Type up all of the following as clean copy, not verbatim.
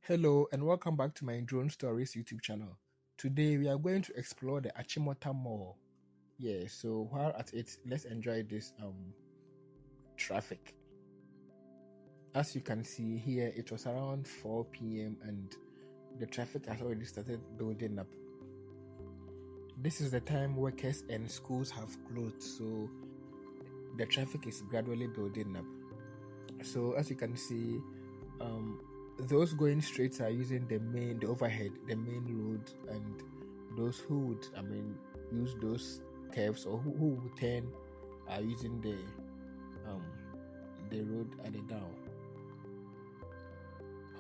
Hello and welcome back to my Drone Stories YouTube channel. Today we are going to explore the Achimota Mall. Yeah, so while at it, let's enjoy this traffic. As you can see here, it was around 4 p.m. and the traffic has already started building up. This is the time workers and schools have closed, so the traffic is gradually building up. So as you can see, those going straight are using the overhead, the main road, and those who would, use those curves or who would turn are using the road at the down.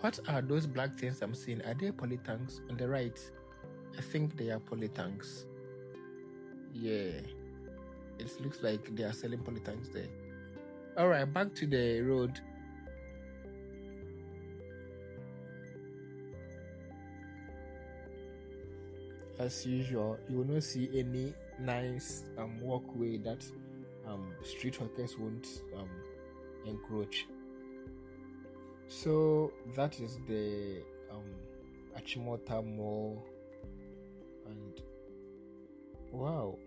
What are those black things I'm seeing? Are they polytanks on the right? I think they are polytanks. Yeah, it looks like they are selling polytanks there. All right, back to the road. As usual, you will not see any nice walkway that street hawkers won't encroach. So that is the Achimota Mall, and wow,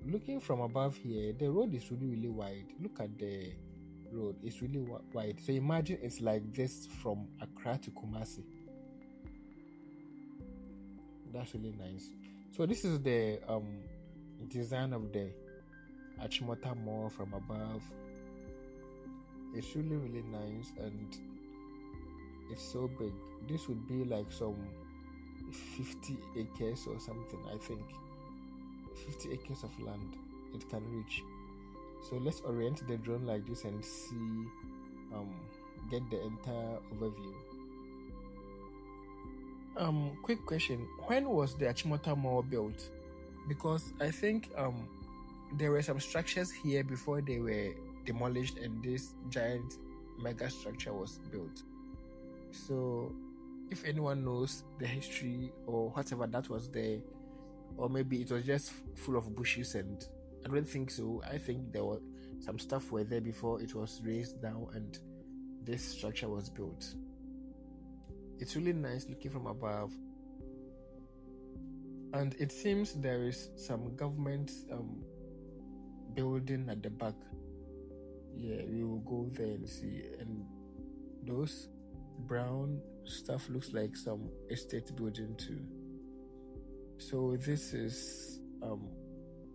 looking from above here, the road is really wide. Look at the road, it's really wide. So imagine it's like this from Accra to Kumasi. That's really nice. So this is the design of the Achimota Mall from above. It's really nice and it's so big. This would be like some 50 acres or something, I think. 50 acres of land it can reach. So let's orient the drone like this and see, get the entire overview. Quick question. When was the Achimota Mall built? Because I think there were some structures here before they were demolished and this giant mega structure was built. So if anyone knows the history or whatever that was there, or maybe it was just full of bushes, and I don't think so. I think there was some stuff were there before it was raised down and this structure was built. It's really nice looking from above. And it seems there is some government building at the back. Yeah, we will go there and see. And those brown stuff looks like some estate building too. So this is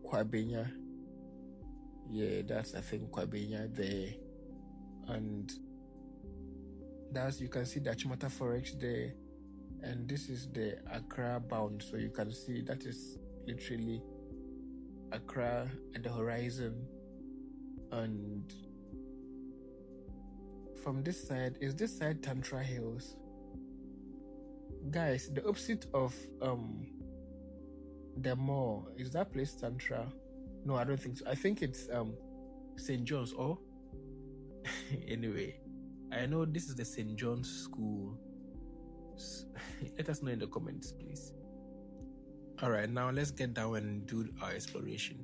Kwabenya. Yeah, that's I think Kwabenya there. And that's, you can see the Achimota Forest there. And this is the Accra bound. So you can see that is literally Accra at the horizon. And from this side, is this side Tantra Hills? Guys, the opposite of the mall, is that place Tantra? No, I don't think so. I think it's St. John's or anyway, I know this is the St. John's School. Let us know in the comments, please. All right, now let's get down and do our exploration.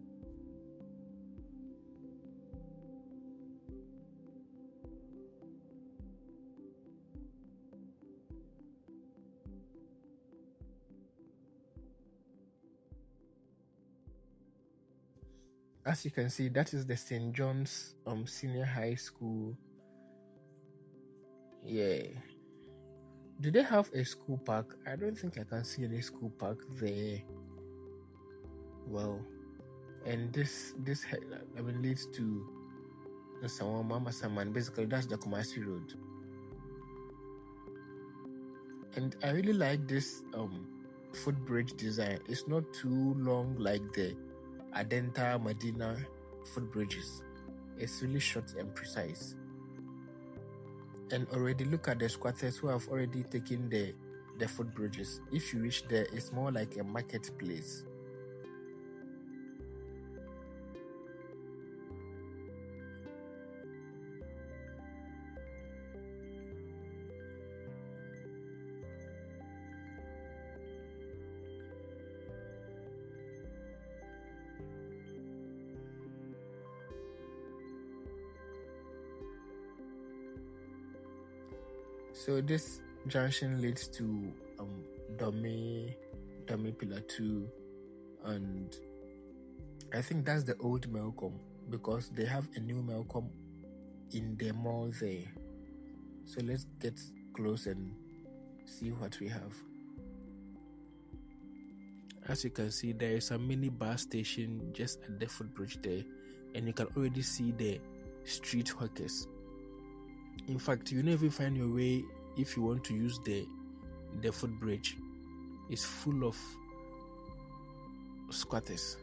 As you can see, that is the St. John's Senior High School. Yeah. Do they have a school park? I don't think I can see any school park there. Well, and this leads to Mama Saman. Basically, that's the Kumasi Road. And I really like this footbridge design. It's not too long like the Adenta Medina footbridges. It's really short and precise. And already look at the squatters who have already taken the footbridges. If you reach there, it's more like a marketplace. So this junction leads to Dome Pillar 2, and I think that's the old Melcom, because they have a new Melcom in the mall there. So let's get close and see what we have. As you can see, there is a mini bus station just at the footbridge there, and you can already see the street hawkers. In fact, you never find your way if you want to use the footbridge. It's full of squatters.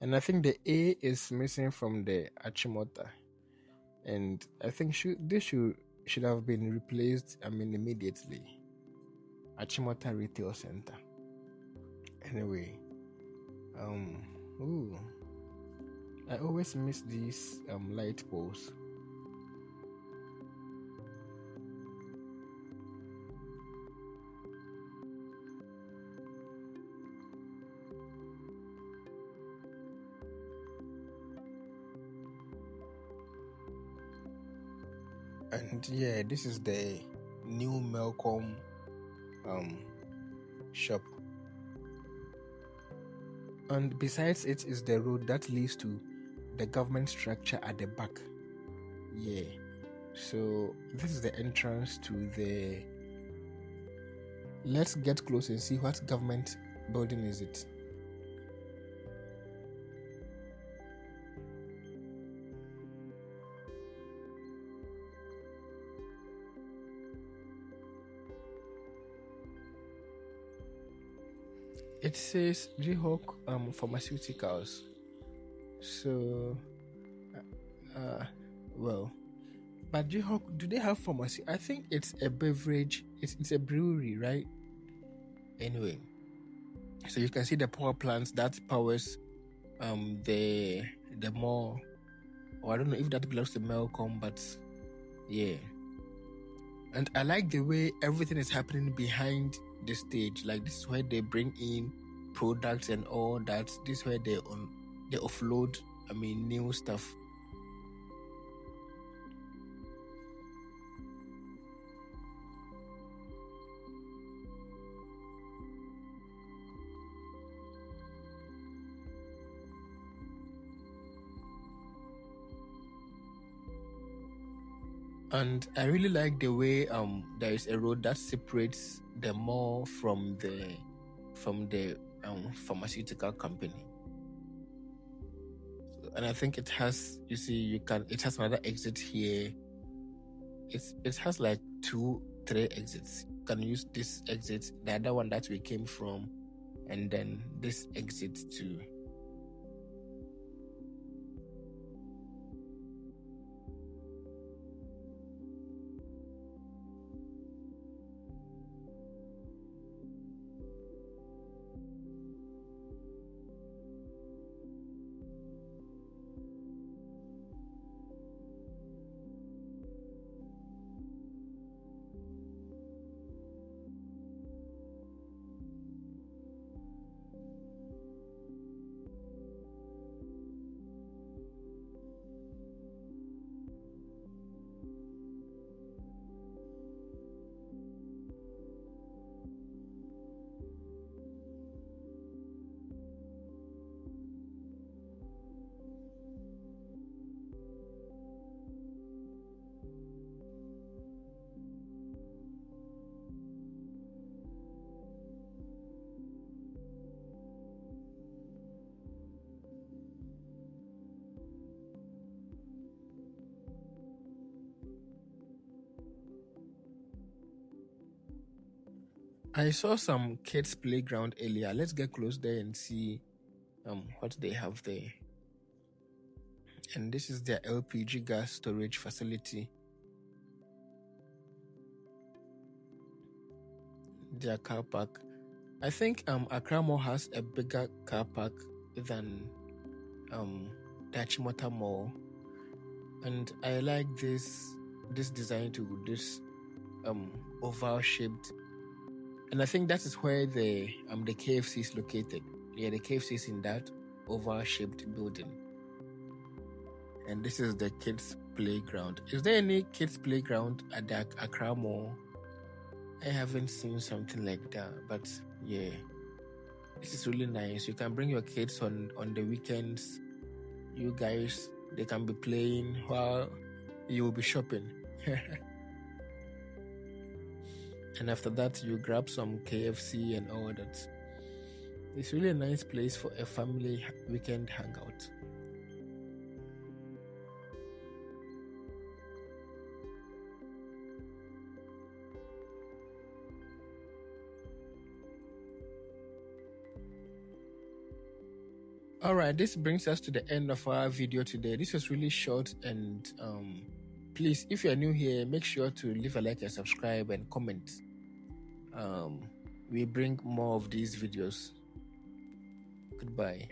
And I think the A is missing from the Achimota, and I think this should have been replaced. Immediately. Achimota Retail Centre. Anyway, ooh, I always miss these light poles. And yeah, this is the new Melcom shop. And besides it is the road that leads to the government structure at the back. Yeah. So this is the entrance to the... Let's get close and see what government building is it. It says Jihawk Pharmaceuticals. So, well, but Jihawk, do they have pharmacy? I think it's a beverage. It's a brewery, right? Anyway, so you can see the power plants that powers the mall. Or I don't know if that belongs to Melcom, but yeah. And I like the way everything is happening behind the stage. Like, this is where they bring in products and all that. This is where they offload new stuff. And I really like the way there is a road that separates the mall from the pharmaceutical company. And I think it has, it has another exit here. It has like two 3 exits. You can use this exit, the other one that we came from, and then this exit too. I saw some kids playground earlier. Let's get close there and see what they have there. And this is their LPG gas storage facility. Their car park. I think Accra Mall has a bigger car park than the Achimota Mall. And I like this design to this oval shaped. And I think that is where the KFC is located. Yeah, the KFC is in that oval shaped building. And this is the kids playground. Is there any kids playground at the Accra Mall? I haven't seen something like that, but yeah, this is really nice. You can bring your kids on the weekends. You guys, they can be playing while you will be shopping. And after that, you grab some KFC and all that. It's really a nice place for a family weekend hangout. All right, this brings us to the end of our video today. This was really short, and please, if you are new here, make sure to leave a like and subscribe and comment. We bring more of these videos. Goodbye.